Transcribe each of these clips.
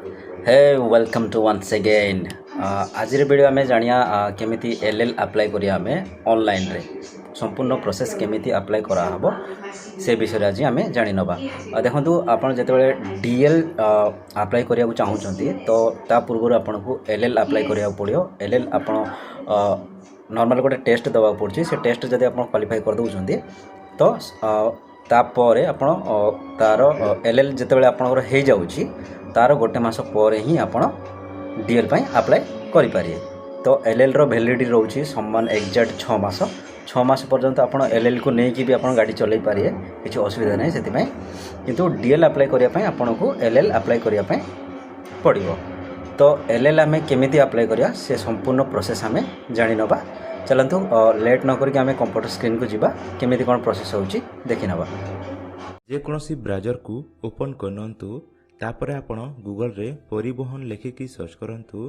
Hey welcome to once again आज video आम जानिया केमिति एल अप्लाई करिया आम ऑनलाइन रे संपूर्ण प्रोसेस केमिति अप्लाई करा हबो से विषय आज आम जानि नबा। देखंतु आपण जेतेबेले डीएल अप्लाई करिया चाहूचंती तो ता पूर्व आपन को एल अप्लाई करिया पड़ियो। एल आपण नॉर्मल गोटे टेस्ट दवा पड़छि से टेस्ट जदि आपण क्वालिफाई कर दउचंती तो तापर आपण तार एल जेतेबेले आपनकर हे जाउछि तार गोटे मास पर ही आप डीएल अप्लाई करें। तो एल रो वैलिडिटी रोचे समान एक्जाक्ट 6 मास पर्यंत आप एल को लेकिन भी आप गाड़ी चल पारे किसी असुविधा नहीं से किंतु डीएल अप्लाई करने आपन को एल अप्लाई करने पड़ो। तो एल आम केमी अप्लाई करिया से संपूर्ण प्रोसेस आम जानी नवा। चलतु लेट न करके आम कंप्यूटर स्क्रीन को जीवा केमी कौन प्रोसेस होची देखि नवा। जेकोसी ब्राउजर को ओपन करनंतु तापर आपण गूगल रे परिवहन लेखिकी सर्च करंतु।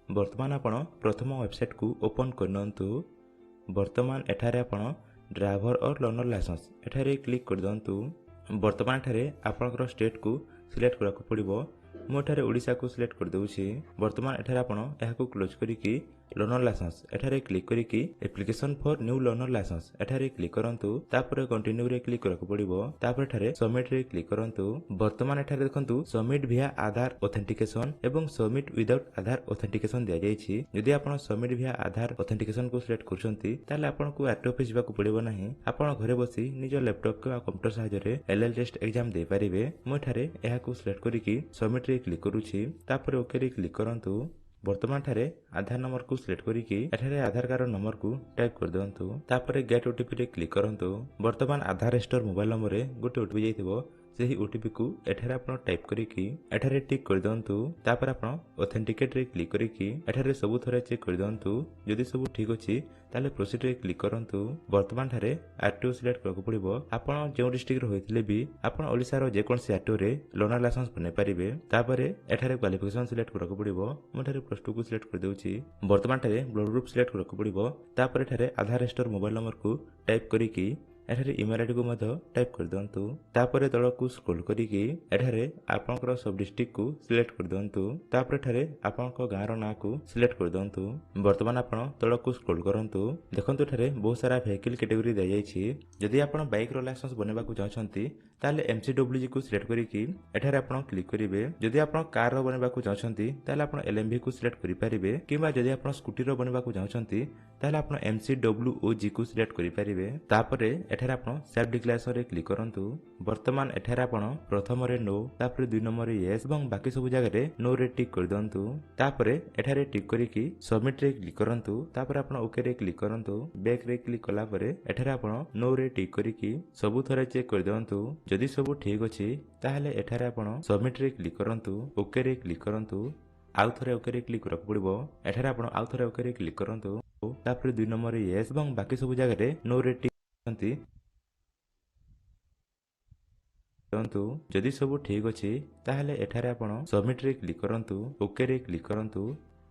वर्तमान आपण प्रथम वेबसाइट को ओपन करनंतु। वर्तमान एठारे आपण ड्राइवर और लर्नर लाइसेंस एठारे क्लिक कर दंतु। वर्तमान एठारे आपनकर स्टेट को सिलेक्ट करक पड़िबो। मो एठारे ओडिसा को सिलेक्ट कर दउछि। वर्तमान एठारे आपण एहा को क्लोज करिकी लर्नर लाइसेंस एठारे क्लिक करिकी application for new learner licence एठारे क्लिक करंतु। तापर कंटिन्यू रे क्लिक करक पड़िबो। तापर एठारे सबमिट रे क्लिक करंतु। वर्तमान एठारे देखंतु सबमिट विया आधार ऑथेंटिकेशन एवं सबमिट विदाउट आधार ऑथेंटिकेशन दिया जायछि। यदि आपण सबमिट विया आधार ऑथेंटिकेशन को सिलेक्ट करछंती ताले आपण को आरटी ऑफिस जिबा को पड़िबो नाही। आपण घरे बसी निज लैपटॉप के कंप्यूटर सहायता रे एलएल टेस्ट एग्जाम दे पारिबे। मो एठारे एहा को सिलेक्ट करिकी सबमिट रे क्लिक करूछि। तापर ओके रे क्लिक करंतु। वर्तमान ठारे आधार नंबर को सिलेक्ट करिकी एठारे आधार कार्ड नंबर को टाइप कर दंतु। तापर गेट ओटीपी रे क्लिक करंतु। वर्तमान आधार रजिस्टर मोबाइल नंबर रे गोटे ओटीपी जाइथिबो सेही ओटीपी को एठारे आपण टाइप करिकी एठारे टिक कर दंतु। तापर आपण ऑथेंटिकेट रे क्लिक करिकी एठारे सब थरे चेक कर दंतु। जदि सब ठीक अछि ताले प्रोसीड रे क्लिक करंतु। वर्तमान ठारे आरटीओ सिलेक्ट करक पड़िबो। आपण जे डिस्ट्रिक्ट रो होइथिले भी आपण ओडिसा रो जे कोनसी आरटीओ रे लर्नर लाइसेंस बने पारिबे। तापर एठारे क्वालिफिकेशन सिलेक्ट करक पड़िबो। मो ठारे +2 को सिलेक्ट कर देउछि। वर्तमान ठारे ब्लड ग्रुप सिलेक्ट करक पड़िबो। तापर एठारे आधार रजिस्टर मोबाइल नंबर को टाइप करिकी एठारे ईमेल आईडी को मध्य टाइप कर दंतु। तापर तळ को स्क्रॉल करिकी एठारे आपनकर सब डिस्ट्रिक्ट को सिलेक्ट कर दंतु। तापर एठारे आपनकर गाँ रो नाम को सिलेक्ट कर दंतु। वर्तमान आपण तळ को स्क्रॉल करंतु। देखंतु एठारे बहुत सारा व्हीकल कैटेगरी दे जायछि। यदि आपण बाइक रो लाइसेंस बनेबा को चाहछंती ताले एमसीडब्ल्यूजी को सिलेक्ट करिकी एठारे आपण क्लिक करिवे। यदि आपण कार रो बनेबा को चाहछंती ताले आपण एलएमवी को सिलेक्ट करि परिबे। किबा यदि आपण स्कूटी रो बनेबा को चाहछंती ताले आपण एमसीडब्ल्यूओजी को सिलेक्ट करि परिबे। तापर एठारे आपण सेल्फ डिक्लेरेशन रे क्लिक करंतु। वर्तमान एठारे आपण प्रथम रे नो तापर 2 नंबर रे यस एवं बाकी सब जगह रे नो रे टिक कर दंतु। तापर एठारे टिक करिकी सबमिट रे क्लिक करंतु। तापर आपण ओके रे क्लिक करंतु। बैक रे क्लिक कला परे एठारे आपण नो रे टिक करिकी सब थरे चेक कर दंतु। जदि सब ठीक अछि ताहाले एठारे आपण सबमिट रे क्लिक करंतु। ओके रे क्लिक करंतु। आउ थरे ओके रे क्लिक करक पड़िबो। एठारे आपण आउ थरे ओके रे क्लिक करंतु। तापर 2 नंबर रे यस एवं बाकी सब जगह रे नो रे टिक करंतु। जदि सब ठीक अछि ताहाले एठारे आपण सबमिट रे क्लिक करंतु। ओके रे क्लिक करंतु।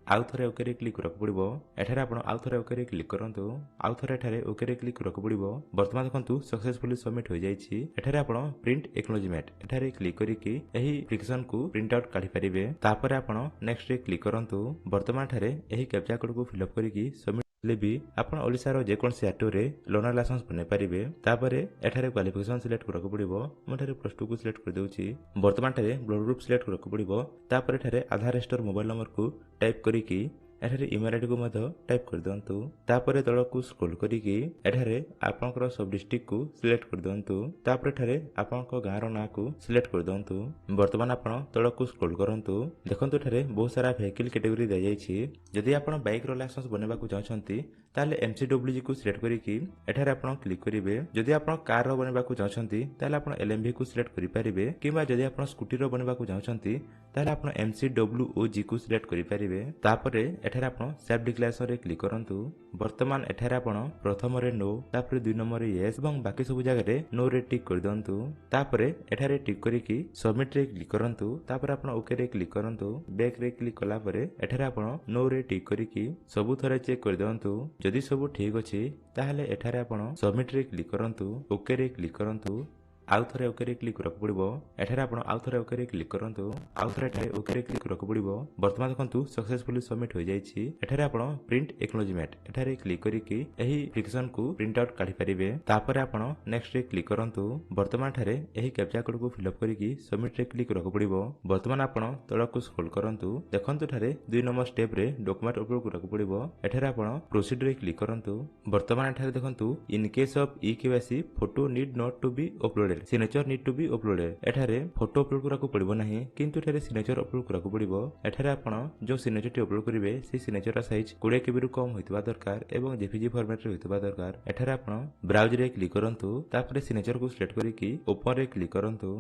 आउ थरे ओके रे क्लिक करक पड़िबो। एठारे आपण आउ थरे ओके रे क्लिक करंतु। आउ थरे एठारे ओके रे क्लिक करक पड़िबो। वर्तमान देखंतु सक्सेसफुली सबमिट हो जाईछि। एठारे आपण प्रिंट एक्नॉलेजमेंट एठारे क्लिक करिकी एही एप्लिकेशन को प्रिंट आउट काढी परिबे। तापर आपण नेक्स्ट रे क्लिक करंतु। वर्तमान एठारे एही कैप्चा कोड को फिल अप करिकी सबमिट ले भी आपण ओडिसा रो जे कोनसी आरटीओ रे लर्नर लाइसेंस बने पारिबे। तापर एठारे क्वालिफिकेशन सिलेक्ट करक पड़िबो। मो एठारे +2 को सिलेक्ट कर देउछि। वर्तमान एठारे ब्लड ग्रुप सिलेक्ट करक पड़िबो। तापर एठारे आधार रजिस्टर मोबाइल नंबर को टाइप करिकी एठारे ईमेल आईडी को मध्य टाइप कर दंतु। तापर तळ को स्क्रॉल करिकी एठारे आपनकर सब डिस्ट्रिक्ट को सिलेक्ट कर दंतु। तापर एठारे आपनकर गाँ रो नाम को सिलेक्ट कर दंतु। वर्तमान आपण तळ को स्क्रॉल करंतु। देखंतु एठारे बहुत सारा व्हीकल कैटेगरी दे जायछि। यदि आपण बाइक रो लाइसेंस बनेबा को चाहछंती ताले एमसीडब्ल्यूजी को सिलेक्ट करिकी एठारे आपण क्लिक करिवे। जदि आपण कार रो बनेबा को चाहछंती ताले आपण एलएमवी को सिलेक्ट करि परिबे। किबा जदि आपण स्कूटी रो बनेबा को चाहछंती ताले आपण एमसीडब्ल्यूओजी को सिलेक्ट करि परिबे। तापर एठारे आपण सेल्फ डिक्लेरेशन रे क्लिक करंतु। वर्तमान एठारे आपण प्रथम रे नो तापर 2 नंबर रे यस एवं बाकी सब जगह रे नो रे टिक कर दंतु। तापर एठारे टिक करिकी सबमिट रे क्लिक करंतु। तापर आपण ओके रे क्लिक करंतु। बैक रे क्लिक कला परे एठारे आपण नो रे टिक करिकी सब थरे चेक कर दंतु। जदि सब ठीक अछि ताहाले एठारे आपण सबमिट रे क्लिक करंतु। ओके रे क्लिक करंतु। आउ थरे ओके रे क्लिक करक पड़िबो एठारे आपण आउ थरे ओके रे क्लिक करंतु आउ थरे एठारे ओके रे क्लिक करक पड़िबो वर्तमान देखंतु सक्सेसफुली सबमिट हो जाईछि एठारे आपण प्रिंट एक्नॉलेजमेंट एठारे क्लिक करिकि एही एप्लिकेशन को प्रिंट आउट काढी परिबे तापर आपण नेक्स्ट रे क्लिक करंतु वर्तमान ठारे एही कैप्चा कोड को फिल अप करिकि सबमिट रे क्लिक करक पड़िबो वर्तमान आपण तळकु स्क्रॉल करंतु देखंतु ठारे 2 नंबर स्टेप रे डॉक्यूमेंट अपलोड करक पड़िबो एठारे आपण प्रोसीड रे क्लिक करंतु वर्तमान ठारे देखंतु in case of eKYC photo need not to be uploaded signature need to be uploaded एठारे फोटो अपलोड करक पड़िबो नाही किंतु एठारे सिग्नेचर अपलोड करक पड़िबो एठारे आपण जो सिग्नेचर टी अपलोड करिवे से सिग्नेचर साइज 20 केबी रु कम होइतबा दरकार एवं जेपीजी फॉर्मेट रे होइतबा दरकार एठारे आपण ब्राउज रे क्लिक करंतु तापरे सिग्नेचर को सिलेक्ट करिकि ओपन रे क्लिक करंतु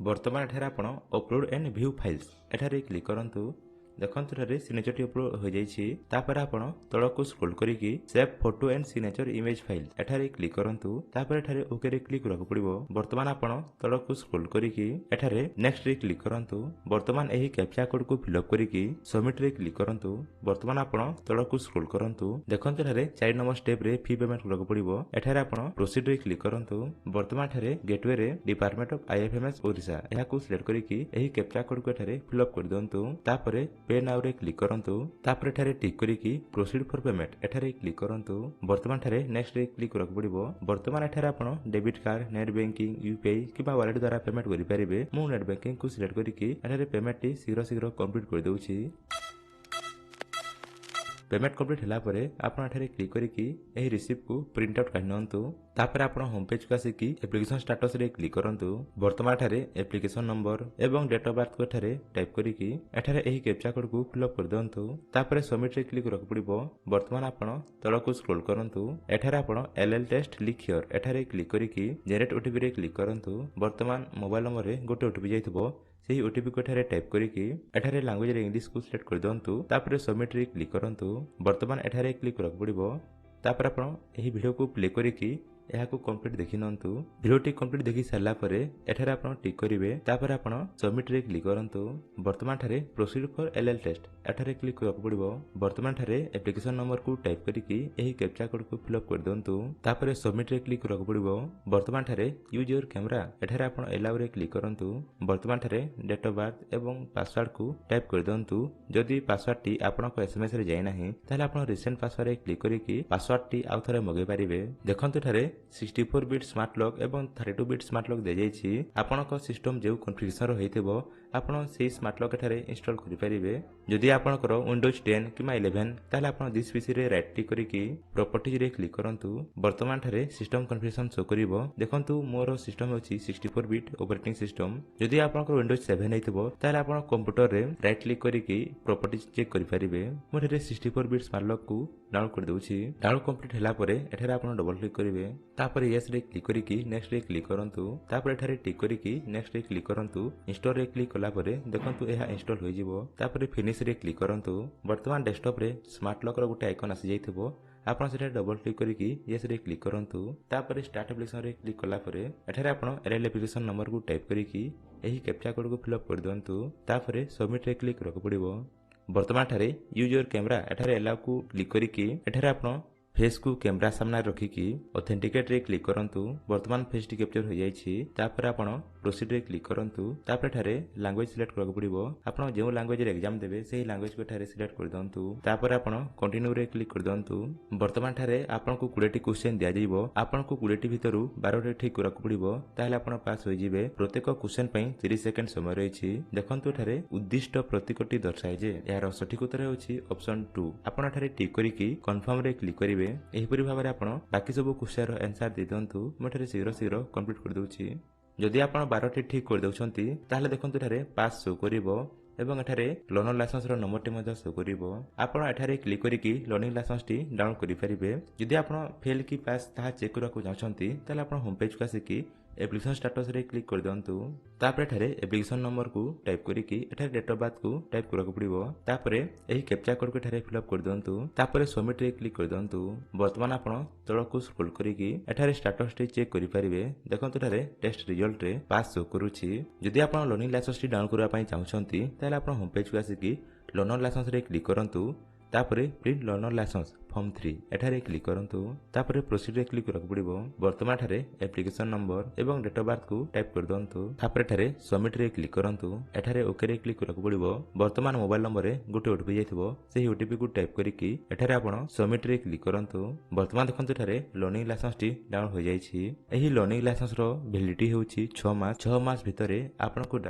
वर्तमान एठारे आपण अपलोड एंड व्यू फाइल्स एठारे क्लिक करंतु देखंतु ठारे सिग्नेचर टी अपलोड हो जाईछि तापर आपण तळको स्क्रॉल करिकि save photo and signature image file एठारे क्लिक करंतु तापर एठारे ओके रे क्लिक करक पड़िबो वर्तमान आपण तळको स्क्रॉल करिकि एठारे नेक्स्ट रे क्लिक करंतु वर्तमान एही कैप्चा कोड को फिल अप करिकि सबमिट रे क्लिक करंतु वर्तमान आपण तळको स्क्रॉल करंतु देखंतु ठारे 4 नंबर स्टेप रे फी पेमेंट करक पड़िबो एठारे आपण प्रोसीड रे क्लिक करंतु वर्तमान ठारे गेटवे रे डिपार्टमेंट ऑफ आईएफएमएस ओडिशा एहा को सिलेक्ट करिकि एही कैप्चा कोड को एठारे फिल अप कर दंतु तापर पे नाउ रे क्लिक करंतु तापर एठारे टिक करिकि प्रोसीड फॉर पेमेंट एठारे क्लिक करंतु वर्तमान ठारे नेक्स्ट रे क्लिक करक पड़िबो वर्तमान एठारे आपण debit card net banking UPI किबा वॉलेट द्वारा पेमेंट करि परिबे मु नेट बैंकिंग को सिलेक्ट करिकि एठारे पेमेंट टी शीघ्र कंप्लीट कर दउछि पेमेंट कंप्लीट हला परे आपण एठारे क्लिक करिकि एही रिसीप्ट को प्रिंट आउट काढनंतु तापर आपण होम पेज को आसिकि एप्लिकेशन स्टेटस रे क्लिक करंतु वर्तमान ठारे एप्लिकेशन नंबर एवं डेट ऑफ बर्थ को एठारे टाइप करिकि एठारे एही कैप्चा कोड को फिल अप कर दंतु तापर सबमिट रे क्लिक करक पड़िबो वर्तमान आपण तळको स्क्रॉल करंतु एठारे आपण एलएल टेस्ट लिख हियर एठारे क्लिक करिकि जनरेट ओटीपी रे क्लिक करंतु वर्तमान मोबाइल नंबर रे गोटे ओटीपी जाइतबो सेही ओटीपी को एठारे टाइप करिकि एठारे लैंग्वेज रे इंग्लिश को सिलेक्ट कर दंतु तापर सबमिट रे क्लिक करंतु वर्तमान एठारे क्लिक करक पड़िबो तापर आपण एही वीडियो को प्ले करिकि एहा को कंप्लीट देखि नंतु वीडियोटी कंप्लीट देखि सारला परे एठारे आपण टिक करिवे तापर आपण सबमिट रे क्लिक करंतु वर्तमान ठारे प्रोसीड फॉर एलएल टेस्ट एठारे क्लिक करक पड़िबो वर्तमान ठारे एप्लिकेशन नंबर को टाइप करिकि एही कैप्चा कोड को फिल अप कर दंतु तापर सबमिट रे क्लिक करक पड़िबो वर्तमान ठारे यूज योर कैमरा एठारे आपण अलाउ रे क्लिक करंतु वर्तमान ठारे डेट ऑफ बर्थ एवं पासवर्ड को टाइप कर दंतु जदि पासवर्ड टी आपण को एसएमएस रे जाय नाही ताले आपण रिसेंट पासवर्ड रे क्लिक करिकि पासवर्ड टी आउ थरे मगे परिबे देखंतु ठारे 64 बिट स्मार्ट लॉक एवं 32 बिट स्मार्ट लॉक दे जाइछि आपनक सिस्टम जेउ कॉन्फ़िगरेशन रो हेतिबो आपण सेही स्मार्ट लॉक एठारे इंस्टॉल करि परिबे जदि आपनकर विंडोज 10 किमा 11 ताले आपण दिस पीसी रे राइट क्लिक करिकि प्रॉपर्टीज रे क्लिक करंतु वर्तमान ठारे सिस्टम कॉन्फ़िगरेशन शो करिवो देखंतु मोर सिस्टम अछि 64 बिट ऑपरेटिंग सिस्टम जदि आपनकर विंडोज 7 हेतिबो ताले आपण कंप्यूटर रे राइट क्लिक करिकि प्रॉपर्टीज चेक करि परिबे मोर रे 64 बिट स्मार्ट लॉक को डाउनलोड कर दउछि डाउनलोड कंप्लीट हला परे एठारे आपण डबल क्लिक करिवे तापर यस रे क्लिक करिकि नेक्स्ट रे क्लिक करंतु तापर एठारे टिक करिकि नेक्स्ट रे क्लिक करंतु इंस्टॉल रे क्लिक कला परे देखंतु एहा इंस्टॉल होई जिवो तापर फिनिश रे क्लिक करंतु वर्तमान डेस्कटॉप रे स्मार्ट लॉक रो गुटे आइकन आसी जाइथिबो आपण सेटा डबल क्लिक करिकि यस रे क्लिक करंतु तापर स्टार्ट एप्लिकेशन रे क्लिक कला परे एठारे आपण एरएल एप्लिकेशन नंबर को टाइप करिकि एही कैप्चा कोड को फिल अप कर दंतु तापर सबमिट रे क्लिक करक पड़िबो वर्तमान ठारे यूज योर कैमरा एठारे अलाउ को क्लिक करिकि एठारे आपण फेस को कैमरा सामने रखिकि ऑथेंटिकेट रे क्लिक करंतु वर्तमान फेस टी कैप्चर हो जाइछि तापर आपण प्रोसीड रे क्लिक करंतु तापर ठारे लैंग्वेज सिलेक्ट करक पड़िबो आपण जेउ लैंग्वेज रे एग्जाम देबे सेही लैंग्वेज को ठारे सिलेक्ट कर दंतु तापर आपण कंटिन्यू रे क्लिक कर दंतु वर्तमान ठारे आपण को 20 टी क्वेश्चन दिया जाइबो आपण को 20 टी भितरु 12 टी ठीक करक पड़िबो ताले आपण पास होई जिवे प्रत्येक क्वेश्चन पई 30 सेकंड समय रहिछि देखंतु ठारे उद्दिष्ट प्रतीकटी दर्शाय जे यार सठिक उत्तर होछि ऑप्शन 2 आपण ठारे टिक करिकि कंफर्म रे क्लिक करिवे एहिपरि भाबरे आपण बाकी सब क्वेश्चन रो आंसर दे दंतु मठरे शीघ्र कंप्लीट कर दउछि जदि आपण 12 टी ठीक कर दउछंती ताले देखंतु ठारे पास शो करिवो एवं एठारे लर्नर लाइसेंस रो नंबर टी मजा शो करिवो आपण एठारे क्लिक करिकि लर्निंग लाइसेंस टी डाउनलोड करि परिबे जदि आपण फेल की पास ताहा चेक करबा को चाहछंती ताले आपण होम पेज को आसिकि एप्लिकेशन स्टेटस रे क्लिक कर दंतु तापर एठारे एप्लिकेशन नंबर को टाइप करिकि एठारे डेट ऑफ बर्थ को टाइप करक पड़िबो तापर एही कैप्चा कोड को एठारे फिल अप कर दंतु तापर सबमिट रे क्लिक कर दंतु वर्तमान आपण तळको स्क्रॉल करिकि एठारे स्टेटस टी चेक करि परिबे देखंतु एठारे टेस्ट रिजल्ट रे पास शो करूछि जदि आपण लर्निंग लाइसेंस टी डाउनलोड करबा पई चाहछंती ताले आपण होम पेज को आसिकि लर्नर लाइसेंस रे क्लिक करंतु तापर प्रिंट लर्नर लाइसेंस फॉर्म 3 एठारे क्लिक करंतु तापर प्रोसीड रे क्लिक करक पड़िबो वर्तमान ठारे एप्लिकेशन नंबर एवं डेट ऑफ बर्थ को टाइप कर दंतु तापर एठारे सबमिट रे क्लिक करंतु एठारे ओके रे क्लिक करक पड़िबो वर्तमान मोबाइल नंबर रे गोटे ओटीपी जाइथिबो सेही ओटीपी को टाइप करिकि एठारे आपण सबमिट रे क्लिक करंतु वर्तमान देखंतु एठारे लर्निंग लाइसेंस टी डाउनलोड हो जाइछि एही लर्निंग लाइसेंस रो वैलिडिटी हेउछि 6 मास भितरे आपण को